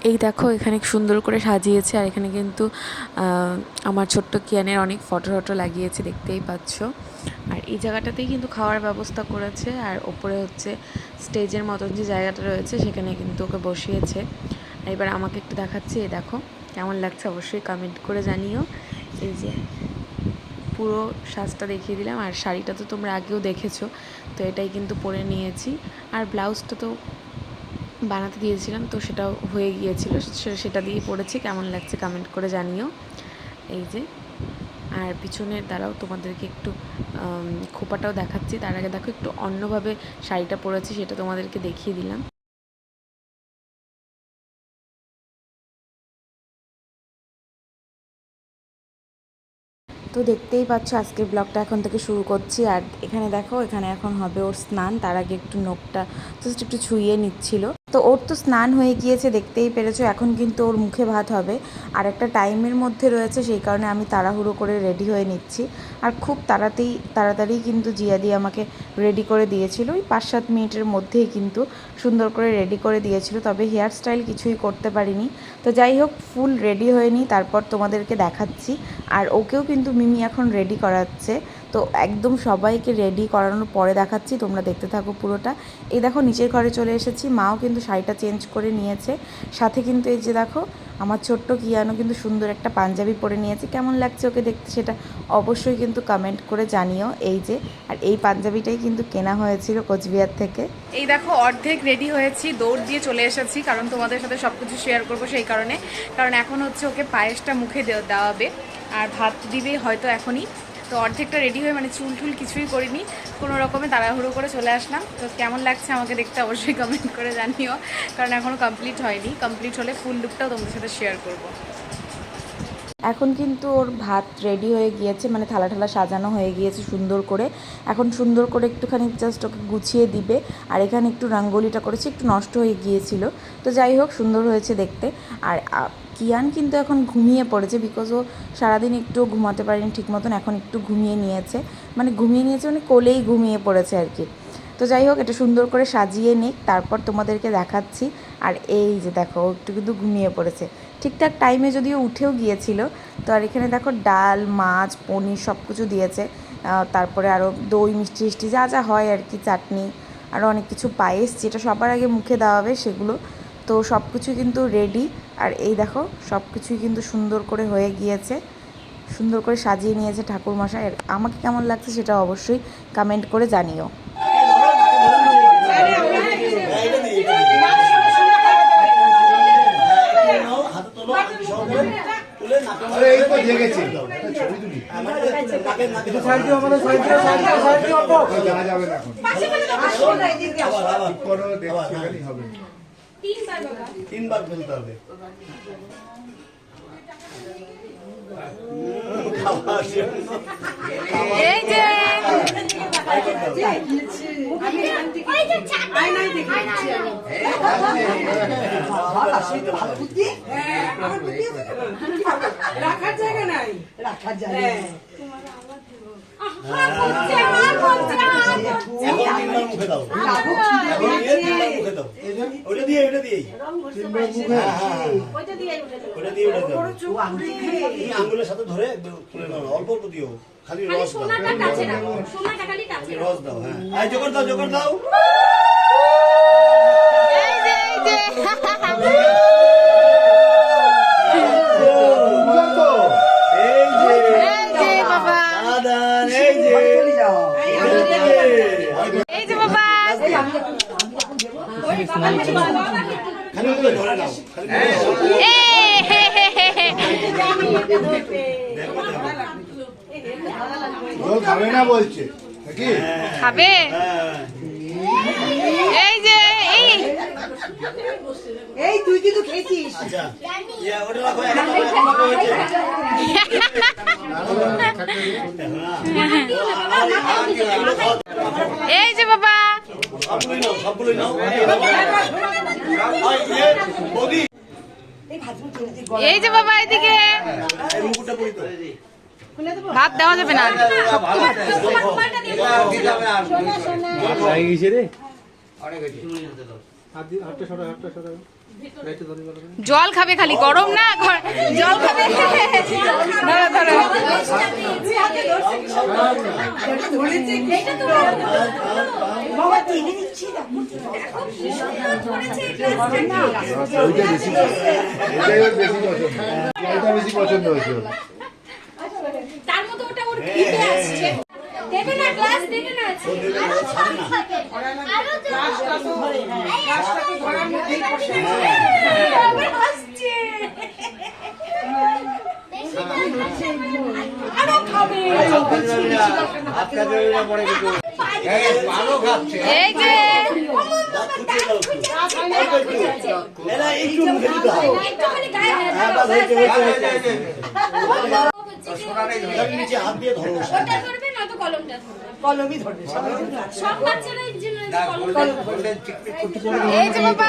এই দেখো এখানে সুন্দর করে সাজিয়েছে, আর এখানে কিন্তু আমার ছোট্ট কিয়ানের অনেক ফটো লাগিয়েছে, দেখতেই পাচ্ছ। আর এই জায়গাটাতেই কিন্তু খাওয়ার ব্যবস্থা করেছে, আর ওপরে হচ্ছে স্টেজের মতন যে জায়গাটা রয়েছে সেখানে কিন্তু ওকে বসিয়েছে। আর এবার আমাকে একটু দেখাচ্ছি, এই দেখো কেমন লাগছে অবশ্যই কমেন্ট করে জানিও। এই যে পুরো সাজটা দেখিয়ে দিলাম, আর শাড়িটা তো তোমরা আগেও দেখেছো, তো এটাই কিন্তু পরে নিয়েছি। আর ব্লাউজটা তো বানাতে দিয়েছিলাম, তো সেটাও হয়ে গিয়েছিল, সেটা দিয়ে পড়েছি। কেমন লাগছে কমেন্ট করে জানিও। এই যে আর পিছনের দ্বারাও তোমাদেরকে একটু খোপাটাও দেখাচ্ছি। তার আগে দেখো একটু অন্যভাবে শাড়িটা পরেছি, সেটা তোমাদেরকে দেখিয়ে দিলাম। তো দেখতেই পাচ্ছ আজকের ব্লগটা এখন থেকে শুরু করছি। আর এখানে দেখো এখানে এখন হবে ওর স্নান, তার আগে একটু নখটা জাস্ট একটু ছুঁয়ে নিচ্ছিল। তো ওর তো স্নান হয়ে গিয়েছে, দেখতেই পেরেছো। এখন কিন্তু ওর মুখে ভাত হবে, আর একটা টাইমের মধ্যে রয়েছে, সেই কারণে আমি তাড়াহুড়ো করে রেডি হয়ে নিচ্ছি। আর খুব তাড়াতাড়ি কিন্তু জিয়াদি আমাকে রেডি করে দিয়েছিল, ওই 5-7 মিনিটের মধ্যেই কিন্তু সুন্দর করে রেডি করে দিয়েছিল। তবে হেয়ার স্টাইল কিছুই করতে পারিনি। তো যাই হোক, ফুল রেডি হয়ে নিই, তারপর তোমাদেরকে দেখাচ্ছি। আর ওকেও কিন্তু মিমি এখন রেডি করাচ্ছে, তো একদম সবাইকে রেডি করানোর পরে দেখাচ্ছি, তোমরা দেখতে থাকো পুরোটা। এই দেখো নিচের ঘরে চলে এসেছি, মাও কিন্তু শাড়িটা চেঞ্জ করে নিয়েছে। সাথে কিন্তু এই যে দেখো আমার ছোট্ট কিয়ানো কিন্তু সুন্দর একটা পাঞ্জাবি পরে নিয়েছে। কেমন লাগছে ওকে দেখতে সেটা অবশ্যই কিন্তু কমেন্ট করে জানিও। এই যে আর এই পাঞ্জাবিটাই কিন্তু কেনা হয়েছিল কোচবিহার থেকে। এই দেখো অর্ধেক রেডি হয়েছি, দৌড় দিয়ে চলে এসেছি, কারণ তোমাদের সাথে সব কিছু শেয়ার করবো সেই কারণে। কারণ এখন হচ্ছে ওকে পায়েসটা মুখে দেওয়াবে, আর ভাত দিবে হয়তো এখনই। তো অর্ধেকটা রেডি হয়ে মানে চুল টুল কিছুই করিনি, কোনো রকমে তাড়াহুড়ো করে চলে আসলাম। তো কেমন লাগছে আমাকে দেখতে অবশ্যই কমেন্ট করে জানিও, কারণ এখনও কমপ্লিট হয়নি। কমপ্লিট হলে ফুল লুকটাও তোমাদের সাথে শেয়ার করবো। এখন কিন্তু ওর ভাত রেডি হয়ে গিয়েছে, মানে থালা ঠালা সাজানো হয়ে গিয়েছে সুন্দর করে। এখন সুন্দর করে একটুখানি জাস্ট ওকে গুছিয়ে দিবে। আর এখানে একটু রঙ্গোলিটা করেছি, একটু নষ্ট হয়ে গিয়েছিল, তো যাই হোক সুন্দর হয়েছে দেখতে। আর কিয়ান কিন্তু এখন ঘুমিয়ে পড়েছে, বিকজ ও সারাদিন একটু ঘুমাতে পারেনি ঠিক মতন, এখন একটু ঘুমিয়ে নিয়েছে, মানে কোলেই ঘুমিয়ে পড়েছে আর কি। তো যাই হোক, এটা সুন্দর করে সাজিয়ে নিক, তারপর তোমাদেরকে দেখাচ্ছি। আর এই যে দেখো একটু কিন্তু ঘুমিয়ে পড়েছে, ঠিকঠাক টাইমে যদিও উঠেও গিয়েছিল। তো আর এখানে দেখো ডাল, মাছ, পনির সব কিছু দিয়েছে, তারপরে আরও দই মিষ্টি টিষ্টি যা যা হয় আর কি, চাটনি, আরও অনেক কিছু, পায়েস যেটা সবার আগে মুখে দেওয়া হবে সেগুলো। তো সব কিছু কিন্তু রেডি। আর এই দেখো সব কিছুই কিন্তু সুন্দর করে হয়ে গিয়েছে, সুন্দর করে সাজিয়ে নিয়েছে ঠাকুরমশাই। আমাকে কেমন লাগছে সেটা অবশ্যই কমেন্ট করে জানিও। তিনবার ফেলতে হবে। এই যে রাখার জায়গা নাই, রাখার জায়গা মুখে দাও, মুখে দাও, ওটা দিয়ে আঙ্গুলের সাথে ধরে অল্প অল্প দিও, খালি রস দাও, রস দাও। হ্যাঁ জোগাড় দাও, জোগাড় দাও। খাবে না বলছে, খাবে। এই যে এই তুই কিন্তু খেয়েছিস। এই যে বাবা, এই যে বাবা এদিকে ভাত দেওয়া যাবে না। জল খাবে খালি, গরম না, জল খাবে। ধরো ধরো। বাবা টেনে দিচ্ছি বেশি পছন্দ হয়েছে। তার মতো ওটা ওর খিদে আসছে। দেবে না গ্লাস, দেবে না। আরো গ্লাসটা তো ধরে, গ্লাসটা তো ধরার মধ্যেই বসে আবার হাসছে। আরো খাবে। ভালো খাচ্ছে এই যে এরা একটু মুখে দিতে হবে। একটু খালি গায়ে হ্যাঁ, বাস হয়েছে, হয়েছে, হয়েছে। এর নিচে হাত দিয়ে ধরো। ওটা ধরবে না তো কলমটা ধরবে। কলমই ধরবে সব বাচ্চারা এই জন্য কলম এই যে বাবা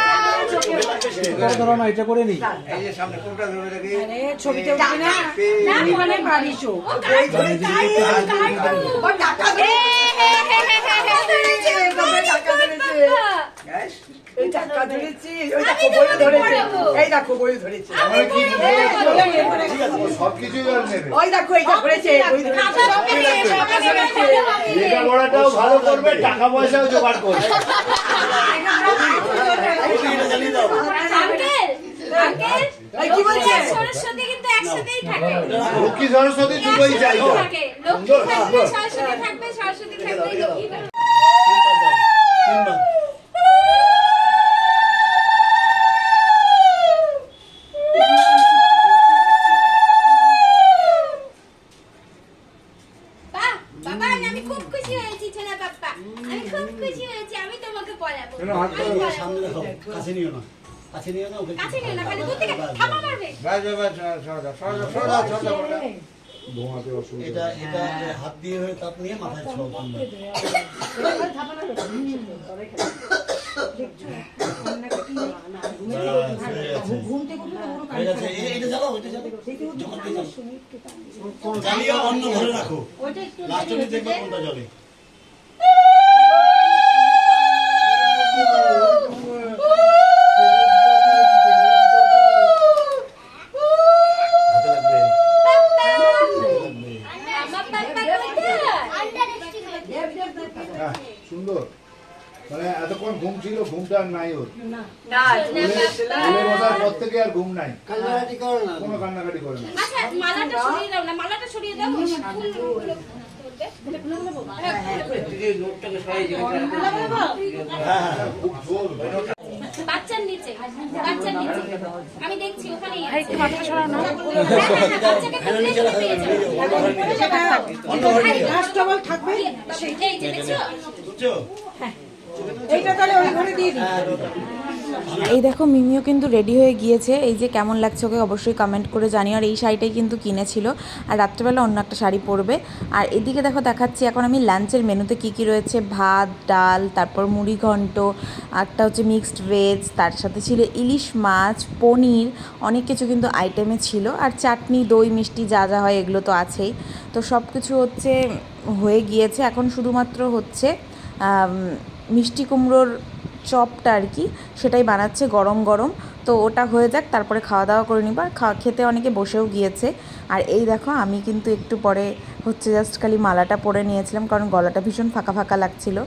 ধরো না, এটা করে নি। ছবিটা উঠবে না ওখানে পারিস ও বই ধরে তাই ও টাকা ধরে টাকা ধরেছে এই টাকা ধরেছি ওই দেখো বই ধরেছে এই দেখো বই ধরেছে সবকিছুই আর নেবে। ওই দেখো এইটা ধরেছে বই ধরেছে লেখা পড়াটাও ভালো করবে, টাকা পয়সাও জোগাড় করবে। এটা জ্বালিয়ে দাও। আঙ্কেল আঙ্কেল এই কি বলছে সরস্বতী কিন্তু একসাথেই থাকে। লক্ষ্মী সরস্বতী দুটোই চাই। একসাথেই থাকে। লক্ষ্মী থাকবে, সরস্বতী থাকবে, সরস্বতী থাকবে, লক্ষ্মী থাকবে। তিনবার। বাহ, বাবা, আমি খুব খুশি হয়েছি ছোনা পাপ্পা। আমি খুব খুশি হয়েছি। আমি তোমাকে পড়াবো। আমি পড়াবো। সামনে দেখো, কাছে নিও না, কাছে নিও না, ওকে কাছে নিও না, খালি দূর থেকে থামা মারবে। ঘুমাতে অসুবিধা। এটা হাত দিয়ে হয়ে তাপ নিয়ে মাথায় ছোঁয়া তিনবার। হয়ে গেছে। এটা জ্বালাও, এটা জ্বালাও। যখন দিয়ে জ্বালাও। জ্বালিয়ে অন্য ঘরে রাখো। লাস্টে দেখবে কোনটা জ্বলে। হাতে লাগবে। আমার পাপ্পা কোথায়? হ্যাঁ, সুন্দর। মানে এতক্ষণ ঘুম ছিল, ঘুমটা আর নাই ওর। না স্কুলে বসার পর থেকে আর ঘুম নাই, কান্নাকাটি করো না। কোনো কান্নাকাটি করে না। আচ্ছা, মালাটা সরিয়ে দাও না, মালাটা সরিয়ে দাও। ফুলগুলো হ্যাঁ, হ্যাঁ। বাচ্চার নিচে, বাচ্চার নিচে। আমি দেখছি ওখানেই আছে। একটু মাথা সরাও না। বাচ্চাকে ফ্যানের নিচে রাখো, পেয়ে যাবে। অন্য ঘরে নিয়ে যাও। লাস্ট ডবল থাকবে এই যে দেখছো? বুঝছো? এইটা তাহলে ওই ঘরে দিয়ে দিই এই দেখো মিমিও কিন্তু রেডি হয়ে গিয়েছে। এই যে কেমন লাগছে ওকে অবশ্যই কমেন্ট করে জানিও। আর এই শাড়িটাই কিন্তু কিনেছিল, আর রাত্রেবেলা অন্য একটা শাড়ি পরবে। আর এদিকে দেখো দেখাচ্ছি এখন আমি লাঞ্চের মেনুতে কি কি রয়েছে। ভাত, ডাল, তারপর মুড়ি ঘন্ট, একটা হচ্ছে মিক্সড ভেজ, তার সাথে ছিল ইলিশ মাছ, পনির, অনেক কিছু কিন্তু আইটেমে ছিল। আর চাটনি, দই, মিষ্টি যা যা হয় এগুলো তো আছেই। তো সব কিছু হচ্ছে হয়ে গিয়েছে। এখন শুধুমাত্র হচ্ছে মিষ্টি কুমড়োর চপটা আর কি, সেটাই বানাচ্ছে গরম গরম। তো ওটা হয়ে যাক, তারপরে খাওয়া দাওয়া করে নিব। আর খেতে অনেকে বসেও গিয়েছে। আর এই দেখো আমি কিন্তু একটু পরে হচ্ছে জাস্ট খালি মালাটা পরে নিয়েছিলাম, কারণ গলাটা ভীষণ ফাঁকা ফাঁকা লাগছিল।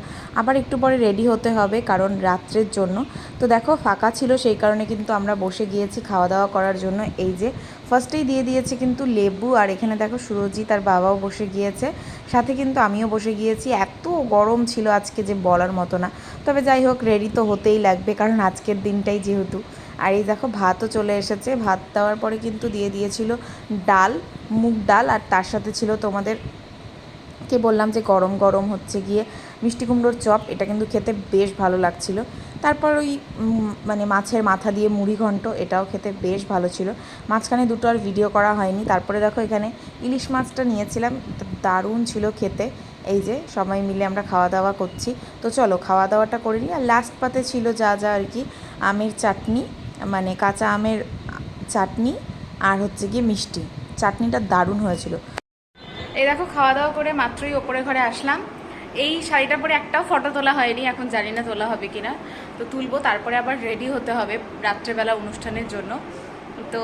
আবার একটু পরে রেডি হতে হবে, কারণ রাত্রের জন্য। তো দেখো ফাঁকা ছিল, সেই কারণে কিন্তু আমরা বসে গিয়েছি খাওয়া দাওয়া করার জন্য। এই যে ফার্স্টেই দিয়ে দিয়েছে কিন্তু লেবু, আর এখানে দেখো সুরজি তার বাবাও বসে গিয়েছে, সাথে কিন্তু আমিও বসে গিয়েছি। এত গরম ছিল আজকে যে বলার মতো না। তবে যাই হোক, রেডি তো হতেই লাগবে, কারণ আজকের দিনটাই যেহেতু। আর এই দেখো ভাতও চলে এসেছে। ভাত দেওয়ার পরে কিন্তু দিয়ে দিয়েছিল ডাল, মুগ ডাল, আর তার সাথে ছিল তোমাদের কে বললাম যে গরম গরম হচ্ছে গিয়ে মিষ্টি কুমড়োর চপ। এটা কিন্তু খেতে বেশ ভালো লাগছিল। তারপর ওই মানে মাছের মাথা দিয়ে মুড়ি ঘন্ট, এটাও খেতে বেশ ভালো ছিল। মাঝখানে দুটো আর ভিডিও করা হয়নি। তারপরে দেখো এখানে ইলিশ মাছটা নিয়েছিলাম, দারুণ ছিল খেতে। এই যে সবাই মিলে আমরা খাওয়া দাওয়া করছি। তো চলো খাওয়া দাওয়াটা করে নিই। আর লাস্ট পাতে ছিল যা যা আর কি, আমের চাটনি, মানে কাঁচা আমের চাটনি, আর হচ্ছে গিয়ে মিষ্টি। চাটনিটা দারুণ হয়েছিল। এই দেখো খাওয়া দাওয়া করে মাত্রই ওপরে ঘরে আসলাম। এই শাড়িটা পরে একটাও ফটো তোলা হয়নি, এখন জানি না তোলা হবে কিনা। তো তুলবো, তারপরে আবার রেডি হতে হবে রাত্রেবেলা অনুষ্ঠানের জন্য। তো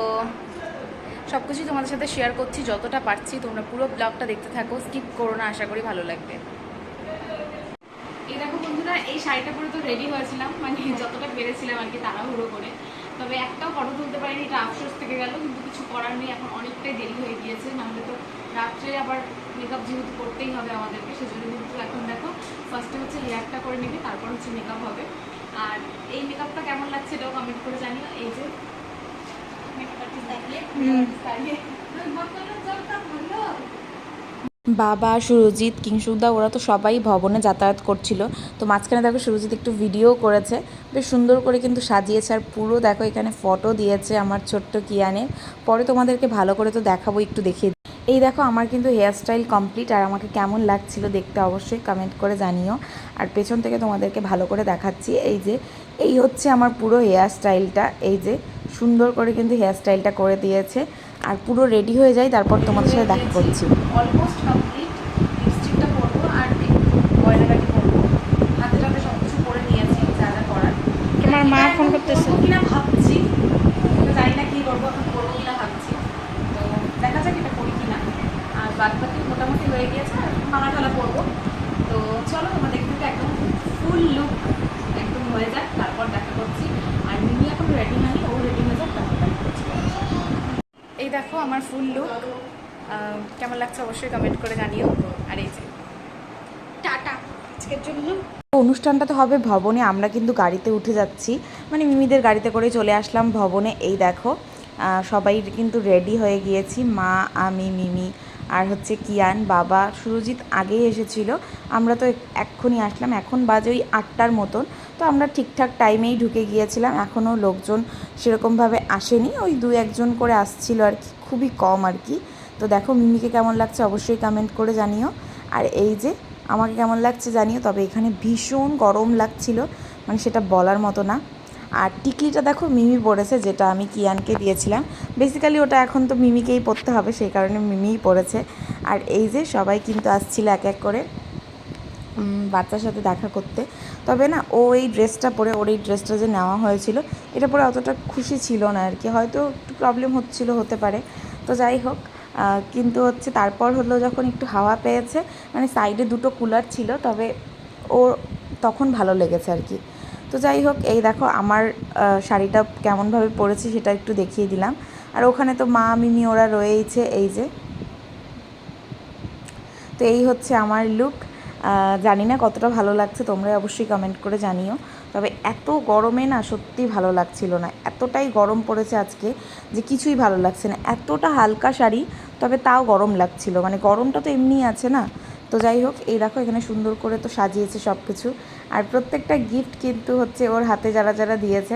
সব কিছুই তোমাদের সাথে শেয়ার করছি যতটা পারছি। তোমরা পুরো ব্লগটা দেখতে থাকো, স্কিপ করো না, আশা করি ভালো লাগবে। এই দেখো বন্ধুরা, এই শাড়িটা পরে তো রেডি হয়েছিলাম, মানে যতটা পেরেছিলাম আর কি তাড়াহুড়ো করে। তবে একটাও ফটো তুলতে পারিনি, এটা আফসোস থেকে গেল, কিন্তু কিছু করার নেই, এখন অনেকটাই দেরি হয়ে গিয়েছে। নাহলে তো রাত্রে আবার মেকআপ যেহেতু করতেই হবে আমাদেরকে, সেজন্য কিন্তু এখন দেখো ফার্স্টে হচ্ছে হেয়ারটা করে নেবে, তারপর হচ্ছে মেকআপ হবে। আর এই মেকআপটা কেমন লাগছে এটাও কমেন্ট করে জানিও। এই যে বাবা, সুরজিৎ, কিংসুদা ওরা তো সবাই ভবনে যাতায়াত করছিল। তো মাঝখানে দেখো সুরজিৎ একটু ভিডিও করেছে, বেশ সুন্দর করে কিন্তু সাজিয়েছে। আর পুরো দেখো এখানে ফটো দিয়েছে আমার ছোট্ট কিয়ানের। পরে তোমাদেরকে ভালো করে তো দেখাবো, একটু দেখিয়ে। এই দেখো আমার কিন্তু হেয়ার স্টাইল কমপ্লিট, আর আমাকে কেমন লাগছিল দেখতে অবশ্যই কমেন্ট করে জানিও। আর পেছন থেকে তোমাদেরকে ভালো করে দেখাচ্ছি। এই হচ্ছে আমার পুরো হেয়ার স্টাইলটা। এই যে সুন্দর করে কিন্তু হেয়ার স্টাইলটা করে দিয়েছে। আর পুরো রেডি হয়ে যাই, তারপর তোমাদের সাথে দেখা করছি। Almost complete. লিপস্টিকটা পরবো আর একটু গয়নাগাটি পরবো, হাতে টাতে সব কিছু করে নিয়েছি যা যা করার। তোমার মা ফোন করতেছে কিনা ভাবছি, তো জানি না কি করবো, এখন করবো কিনা ভাবছি। তো দেখা যাক এটা করি কিনা। আর বাদ বাকি মোটামুটি হয়ে গিয়েছে, আর মালা টালা পরবো। তো চলো তোমাদের কিন্তু একদম ফুল লুক একদম হয়ে যাক, তারপর দেখা করছি। আর মিমি এখন রেডি হয়নি, ও রেডি হয়ে যাক, তারপর দেখা করছি। এই দেখো আমার ফুল লুক, কেমন লাগছে অবশ্যই কমেন্ট করে জানিও। আর এই যে টাটা আজকের জন্য। অনুষ্ঠানটা তো হবে ভবনে, আমরা কিন্তু গাড়িতে উঠে যাচ্ছি, মানে মিমিদের গাড়িতে করে চলে আসলাম ভবনে। এই দেখো সবাই কিন্তু রেডি হয়ে গিয়েছি, মা, আমি, মিমি আর হচ্ছে কিয়ান। বাবা, সুরজিৎ আগেই এসেছিলো, আমরা তো এক্ষুনি আসলাম। এখন বাজে ওই 8টার মতন। তো আমরা ঠিকঠাক টাইমেই ঢুকে গিয়েছিলাম, এখনও লোকজন সেরকমভাবে আসেনি, ওই 2-1জন করে আসছিল আর কি, খুবই কম আর কি। তো দেখো মিমিকে কেমন লাগছে অবশ্যই কমেন্ট করে জানিও। আর এই যে আমাকে কেমন লাগছে জানিও। তবে এখানে ভীষণ গরম লাগছিল, মানে সেটা বলার মতো না। আর টিকলিটা দেখো মিমি পরেছে, যেটা আমি কিয়ানকে দিয়েছিলাম। বেসিক্যালি ওটা এখন তো মিমিকেই পরতে হবে, সেই কারণে মিমিই পরেছে। আর এই যে সবাই কিন্তু আসছিল এক এক করে বাচ্চার সাথে দেখা করতে। তবে না, ও এই ড্রেসটা পরে, ওর এই ড্রেসটা যে নেওয়া হয়েছিল, এটা পরে অতটা খুশি ছিল না আর কি, হয়তো একটু প্রবলেম হচ্ছিল, হতে পারে। তো যাই হোক, কিন্তু হচ্ছে তারপর হলো যখন একটু হাওয়া পেয়েছে, মানে সাইডে 2টো কুলার ছিল, তবে ও তখন ভালো লেগেছে আর কি। তো যাই হোক, এই দেখো আমার শাড়িটা কেমনভাবে পরেছি সেটা একটু দেখিয়ে দিলাম। আর ওখানে তো মা, মিমি ওরা রয়েইছে। এই যে, তো এই হচ্ছে আমার লুক। জানি না কতটা ভালো লাগছে, তোমরা অবশ্যই কমেন্ট করে জানিও। তবে এত গরমে না সত্যিই ভালো লাগছিল না, এতটাই গরম পড়েছে আজকে যে কিছুই ভালো লাগছে না। এতটা হালকা শাড়ি, তবে তাও গরম লাগছিল, মানে গরমটা তো এমনিই আছে না। তো যাই হোক, এই দেখো এখানে সুন্দর করে তো সাজিয়েছে সব কিছু। আর প্রত্যেকটা গিফট কিন্তু হচ্ছে ওর হাতে যারা যারা দিয়েছে,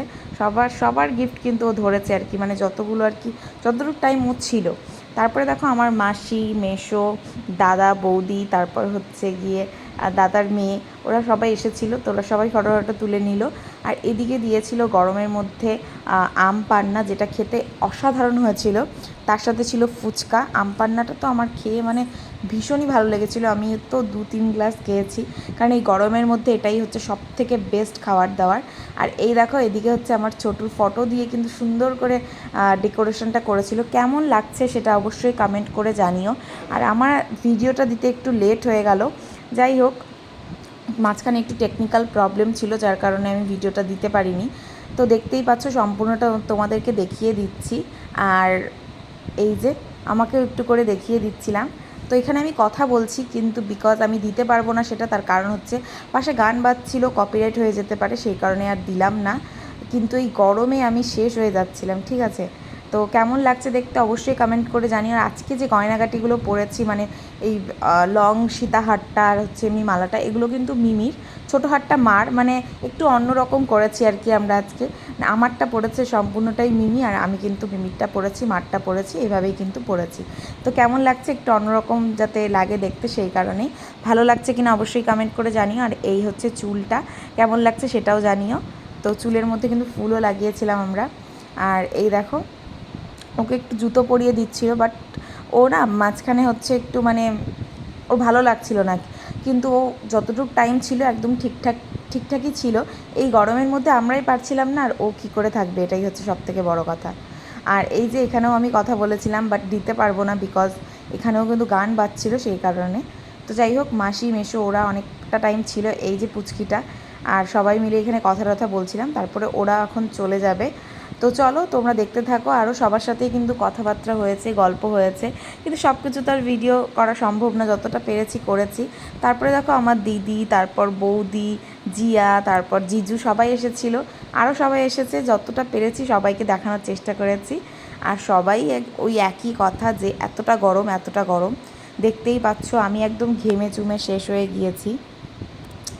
সবার গিফট কিন্তু ও ধরেছে আর কি, মানে যতগুলো আর কি, যতটুকু টাইম ও ছিল। তারপরে দেখো আমার মাসি, মেসো, দাদা, বৌদি, তারপর হচ্ছে গিয়ে দাদার মেয়ে, ওরা সবাই এসেছিলো। তো ওরা সবাই ফটো তুলে নিল। আর এদিকে দিয়েছিল গরমের মধ্যে আম পান্না, যেটা খেতে অসাধারণ হয়েছিল। তার সাথে ছিল ফুচকা। আম পান্নাটা তো আমার খেয়ে মানে ভীষণই ভালো লেগেছিলো, আমি তো 2-3 গ্লাস খেয়েছি, কারণ এই গরমের মধ্যে এটাই হচ্ছে সবথেকে বেস্ট খাবার দাবার। আর এই দেখো এদিকে হচ্ছে আমার ছোটুর ফটো দিয়ে কিন্তু সুন্দর করে ডেকোরেশনটা করেছিল। কেমন লাগছে সেটা অবশ্যই কমেন্ট করে জানিও। আর আমার ভিডিওটা দিতে একটু লেট হয়ে গেল, যাই হোক মাঝখানে একটু টেকনিক্যাল প্রবলেম ছিল, যার কারণে আমি ভিডিওটা দিতে পারিনি। তো দেখতেই পাচ্ছ সম্পূর্ণটা তোমাদেরকে দেখিয়ে দিচ্ছি। আর এই যে আমাকেও একটু করে দেখিয়ে দিচ্ছিলাম। তো এখানে আমি কথা বলছি, কিন্তু বিকজ আমি দিতে পারবো না সেটা, তার কারণ হচ্ছে পাশে গান বাজছিল, কপিরাইট হয়ে যেতে পারে, সেই কারণে আর দিলাম না। কিন্তু এই গরমে আমি শেষ হয়ে যাচ্ছিলাম, ঠিক আছে। তো কেমন লাগছে দেখতে অবশ্যই কমেন্ট করে জানিও। আর আজকে যে গয়নাগাটিগুলো পরেছি, মানে এই লং সীতা হারটা আর হচ্ছে এমনি মালাটা, এগুলো কিন্তু মিমির, ছোটো হারটা মার, মানে একটু অন্যরকম করেছি আর কি আমরা আজকে। আমারটা পড়েছে সম্পূর্ণটাই মিমি, আর আমি কিন্তু মিমিরটা পরেছি, মারটা পরেছি, এভাবেই কিন্তু পরেছি। তো কেমন লাগছে একটু অন্যরকম যাতে লাগে দেখতে, সেই কারণেই। ভালো লাগছে কিনা অবশ্যই কমেন্ট করে জানিও। আর এই হচ্ছে চুলটা, কেমন লাগছে সেটাও জানিও। তো চুলের মধ্যে কিন্তু ফুলও লাগিয়েছিলাম আমরা। আর এই দেখো ওকে একটু জুতো পরিয়ে দিচ্ছিল, বাট ও না মাঝখানে হচ্ছে একটু মানে ওর ভালো লাগছিল না, কিন্তু ও যতটুকু টাইম ছিল একদম ঠিকঠাকই ছিল। এই গরমের মধ্যে আমরাই পারছিলাম না, আর ও কী করে থাকবে, এটাই হচ্ছে সবথেকে বড় কথা। আর এই যে এখানেও আমি কথা বলেছিলাম, বাট দিতে পারবো না, বিকজ এখানেও কিন্তু গান বাজছিল সেই কারণে। তো যাই হোক, মাসি মেশো ওরা অনেকটা টাইম ছিল, এই যে পুচকিটা আর সবাই মিলে এখানে কথা বলছিলাম। তারপরে ওরা এখন চলে যাবে। তো চলো তোমরা দেখতে থাকো। আরও সবার সাথেই কিন্তু কথাবার্তা হয়েছে, গল্প হয়েছে, কিন্তু সব কিছু তো আর ভিডিও করা সম্ভব না, যতটা পেরেছি করেছি। তারপরে দেখো আমার দিদি, তারপর বৌদি, জিয়া, তারপর জিজু সবাই এসেছিলো, আরও সবাই এসেছে, যতটা পেরেছি সবাইকে দেখানোর চেষ্টা করেছি। আর সবাই ওই একই কথা যে এতটা গরম, দেখতেই পাচ্ছ আমি একদম ঘেমে চুমে শেষ হয়ে গিয়েছি।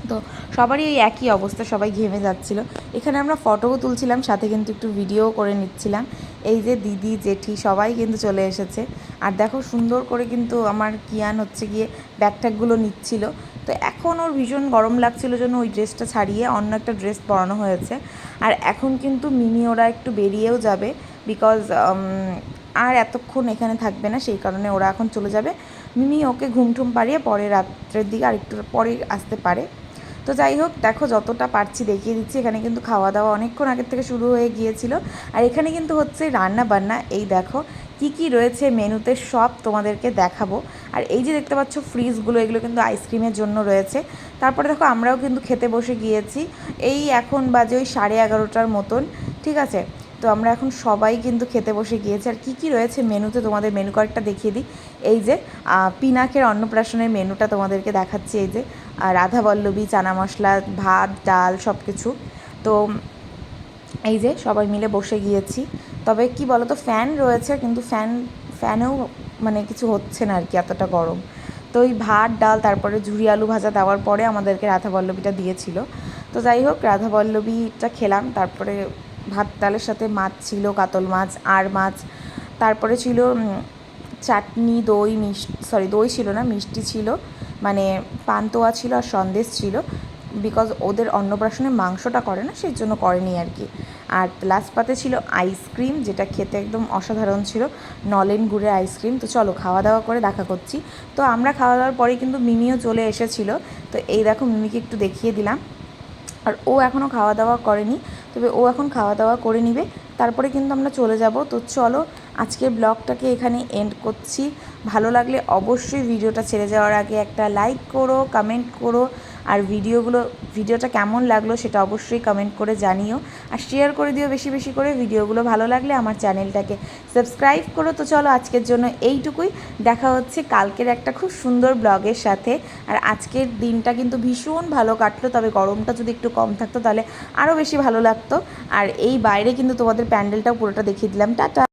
তো সবারই এই একই অবস্থা, সবাই ঘেমে যাচ্ছিল। এখানে আমরা ফটোও তুলছিলাম, সাথে কিন্তু একটু ভিডিও করে নিচ্ছিলাম। এই যে দিদি, জেঠি সবাই কিন্তু চলে এসেছে। আর দেখো সুন্দর করে কিন্তু আমার কিয়ান হচ্ছে গিয়ে ব্যাগট্যাগগুলো নিচ্ছিল। তো এখন ওর ভীষণ গরম লাগছিল জন্য ওই ড্রেসটা ছাড়িয়ে অন্য একটা ড্রেস পরানো হয়েছে। আর এখন কিন্তু মিমি ওরা একটু বেরিয়েও যাবে, বিকজ আর এতক্ষণ এখানে থাকবে না, সেই কারণে ওরা এখন চলে যাবে। মিমি ওকে ঘুমঠুম পাড়িয়ে পরে রাত্রের দিকে আর একটু পরে আসতে পারে। তো যাই হোক, দেখো যতটা পারছি দেখিয়ে দিচ্ছি। এখানে কিন্তু খাওয়া দাওয়া অনেকক্ষণ আগের থেকে শুরু হয়ে গিয়েছিল। আর এখানে কিন্তু হচ্ছে রান্না বান্না। এই দেখো কি রয়েছে মেনুতে, সব তোমাদেরকে দেখাবো। আর এই যে দেখতে পাচ্ছ ফ্রিজগুলো, এগুলো কিন্তু আইসক্রিমের জন্য রয়েছে। তারপরে দেখো আমরাও কিন্তু খেতে বসে গিয়েছি। এই এখন বাজে ওই 11:30টার মতন, ঠিক আছে। তো আমরা এখন সবাই কিন্তু খেতে বসে গিয়েছি। আর কী রয়েছে মেনুতে তোমাদের মেনু কার্ডটা দেখিয়ে দিই। এই যে পিনাকের অন্নপ্রাশনের মেনুটা তোমাদেরকে দেখাচ্ছি। এই যে রাধাবল্লভী, চানা মশলা, ভাত, ডাল সব কিছু। তো এই যে সবাই মিলে বসে গিয়েছি। তবে কি বলো তো, ফ্যান রয়েছে, কিন্তু ফ্যানেও মানে কিছু হচ্ছে না আর কি, এতটা গরম। তো ওই ভাত, ডাল, তারপরে ঝুরি আলু ভাজা দেওয়ার পরে আমাদেরকে রাধাবল্লভীটা দিয়েছিল। তো যাই হোক, রাধাবল্লভীটা খেলাম। তারপরে ভাত ডালের সাথে মাছ ছিল, কাতল মাছ, আর মাছ। তারপরে ছিল চাটনি, দই, দই ছিল না, মিষ্টি ছিল, মানে পান্তুয়া ছিল, আর সন্দেশ ছিল। বিকজ ওদের অন্নপ্রাশনে মাংসটা করে না, সেই জন্য করেনি আর কি। আর লাস্ট পাতে ছিল আইসক্রিম, যেটা খেতে একদম অসাধারণ ছিল, নলেন গুড়ের আইসক্রিম। তো চলো খাওয়া দাওয়া করে দেখা করছি। তো আমরা খাওয়া দাওয়ার পরে কিন্তু মিমিও চলে এসেছিলো। তো এই দেখো মিমিকে একটু দেখিয়ে দিলাম। আর ও এখনও খাওয়া দাওয়া করেনি, তবে ও এখন খাওয়া দাওয়া করে নিবে, তারপরে কিন্তু আমরা চলে যাব। তো চলো আজকের ব্লগটাকে এখানে এন্ড করছি। ভালো লাগলে অবশ্যই ভিডিওটা ছেড়ে যাওয়ার আগে একটা লাইক করো, কমেন্ট করো। আর ভিডিওটা কেমন লাগলো সেটা অবশ্যই কমেন্ট করে জানিও। আর শেয়ার করে দিও বেশি করে। ভিডিওগুলো ভালো লাগলে আমার চ্যানেলটাকে সাবস্ক্রাইব করো। তো চলো আজকের জন্য এইটুকুই। দেখা হচ্ছে কালকের একটা খুব সুন্দর ব্লগের সাথে। আর আজকের দিনটা কিন্তু ভীষণ ভালো কাটলো, তবে গরমটা যদি একটু কম থাকতো তাহলে আরও বেশি ভালো লাগতো। আর এই বাইরে কিন্তু তোমাদের প্যান্ডেলটাও পুরোটা দেখিয়ে দিলাম। টাটা।